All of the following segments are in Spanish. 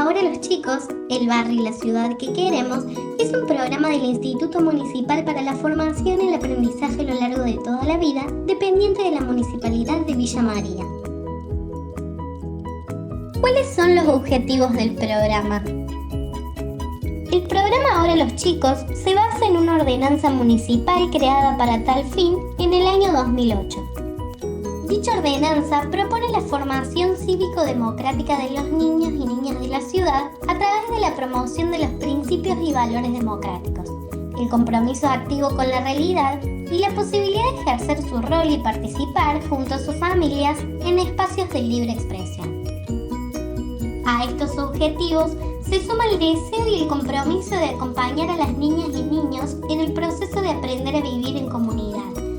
Ahora los chicos, el barrio y la ciudad que queremos es un programa del Instituto Municipal para la Formación y el Aprendizaje a lo largo de toda la vida, dependiente de la Municipalidad de Villa María. ¿Cuáles son los objetivos del programa? El programa Ahora los chicos se basa en una ordenanza municipal creada para tal fin en el año 2008. Dicha ordenanza propone la formación cívico-democrática de los niños y niñas de la ciudad a través de la promoción de los principios y valores democráticos, el compromiso activo con la realidad y la posibilidad de ejercer su rol y participar junto a sus familias en espacios de libre expresión. A estos objetivos se suma el deseo y el compromiso de acompañar a las niñas y niños en el proceso de aprender a vivir en comunidad.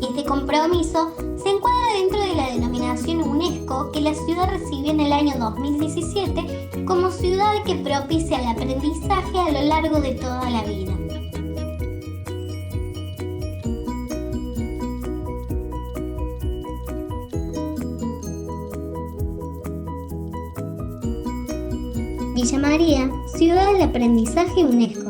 Este compromiso se encuadra dentro de la denominación UNESCO que la ciudad recibió en el año 2017 como ciudad que propicia el aprendizaje a lo largo de toda la vida. Villa María, Ciudad del Aprendizaje UNESCO.